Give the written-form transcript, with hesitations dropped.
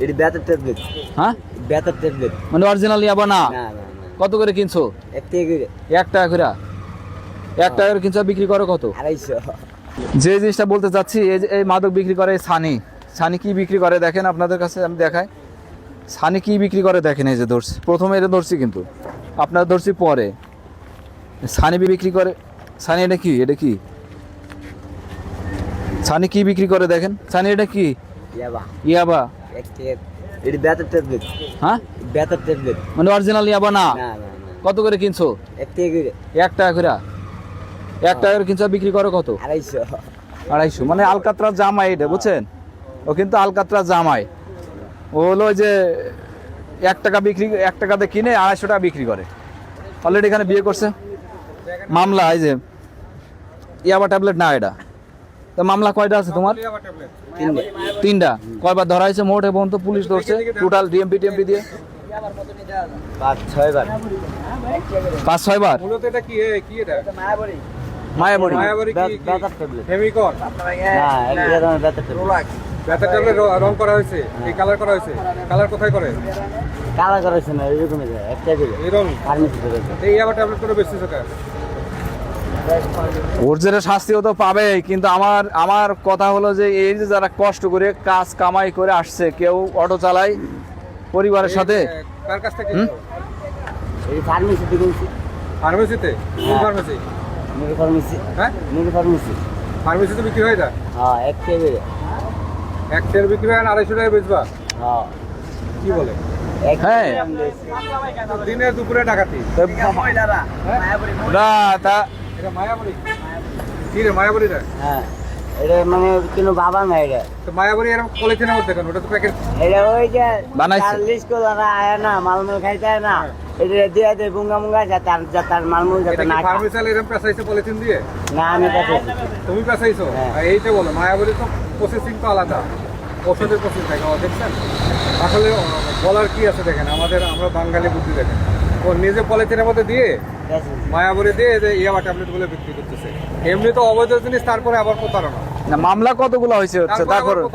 এটা ব্যথার ট্যাবলেট। হ্যাঁ, ব্যথার ট্যাবলেট। মানে অরিজিনাল ইয়াবা না? না না না। কত করে কিনছো? 1 টাকা করে। 1 টাকা করে? 1 টাকা করে কিনছো, বিক্রি করো কত? 250। যে জিনিসটা বলতে চাচ্ছি, এই মাদক বিক্রি করে সানি। সানি কি বিক্রি করে দেখেন, আপনাদের কাছে আমি দেখাই। সানি কি বিক্রি করে দেখেন, এই যে ধরছি, প্রথমে এটা ধরছি কিন্তু আপনার ধরছি পরে। সানি বিক্রি করে। সানি এটা কি? এটা কি সানি কি বিক্রি করে দেখেন? সানি এটা কি? ইয়াবা। ইয়াবা? 1 টাকা। এটা ব্যথার ট্যাবলেট। হ্যাঁ, ব্যথার ট্যাবলেট। মানে অরিজিনাল ইয়াবা না? না না না। কত করে কিনছো? 1 টাকা করে। 1 টাকা করে? 1 টাকা করে কিনছো, বিক্রি করো কত? 250। 250। মানে আলকাতরা জামাই এটা, বুঝছেন? ও কিন্তু আলকাতরা জামাই। ও হলো ওই যে 1 টাকা বিক্রি, 1 টাকাতে কিনে 250 টাকা বিক্রি করে। অলরেডি এখানে বিয়ে করছে। মামলা এই যে ইয়াবা ট্যাবলেট না এটা। তো মামলা কয়টা আছে তোমার? 3টা। কয়বার ধরা হয়েছে মোট এবং তো পুলিশ ধরছে টোটাল ডিএমপি টিএমপি দিয়ে? 5-6 বার। 5-6 বার। মূলত এটা কি কি এটা? মায়াবড়ি। মায়াবড়ি? মায়াবড়ি কি? ব্যথার ট্যাবলেট। হেমিকর? না, এক ধরনের ব্যথার ট্যাবলেট। ব্যথা ট্যাবলেট রং করা হয়েছে, এই কালার করা হয়েছে। কালার কোথায় করে? কালা করেছে না, এরকমই যায় 1 টাকা করে। এই রং। ফার্মেসিতে রয়েছে। এই আবার ট্যাবলেট করে বেশি সরকার। ওর যে শাস্তিও তো পাবে, কিন্তু আমার কথা হলো যে এই যে যারা কষ্ট করে কাজ কামাই করে আসছে, কেউ অটো চালায় পরিবারের সাথে। কার কাছ থেকে? এই ফার্মেসিতে কিনছি। ফার্মেসিতে? কোন ফার্মেসি? মুরগি ফার্মেসি। হ্যাঁ, মুরগি ফার্মেসি। ফার্মেসিতে বিক্রি হয় এটা? হ্যাঁ, 1 টাকা করে। 1 টাকার বিক্রি হয় আর 250 টাকায় বেচবা? হ্যাঁ। কি বলে? হ্যাঁ। দিনে দুপুরে ডাকাতি। না তা এটা মায়াবড়ি? কি রে মায়াবড়িটা? হ্যাঁ, এটা মানে কোনো বাবা না এটা। তো মায়াবড়ি এরকম পলিথিনের মধ্যে কেন? ওটা তো প্যাকেট। এটা ওই যে বানাইছে। 40 করে আয় না, মালমূল খাইতে হয় না, এটা দিয়ে দেয় বুঙ্গা মুঙ্গা, যাতে মালমূল যাতে এটা না কি খায়। ফার্মেসিয়াল এরকম পেঁচাইছে পলিথিন দিয়ে? না, আমি কাছে তুমি পেঁচাইছো? হ্যাঁ। আর এইটা বলো, মায়াবড়ি তো প্রসেসিং তো আলাদা, ওষুধের প্রসেস থাকে। দেখছেন আসলে বলার কি আছে দেখেন, আমরা বাঙালি বুদ্ধি দেখেন। ও নিজে পলিথিনের মধ্যে দিয়ে মায়াবড়ি দিয়ে যে ইয়াবা ট্যাবলেট গুলো বিক্রি করতেছে। এমনি তো অবৈধ জিনিস, তারপরে আবার প্রতারণা। না, মামলা কতগুলো হয়েছে হচ্ছে তারপর তারপর? আবার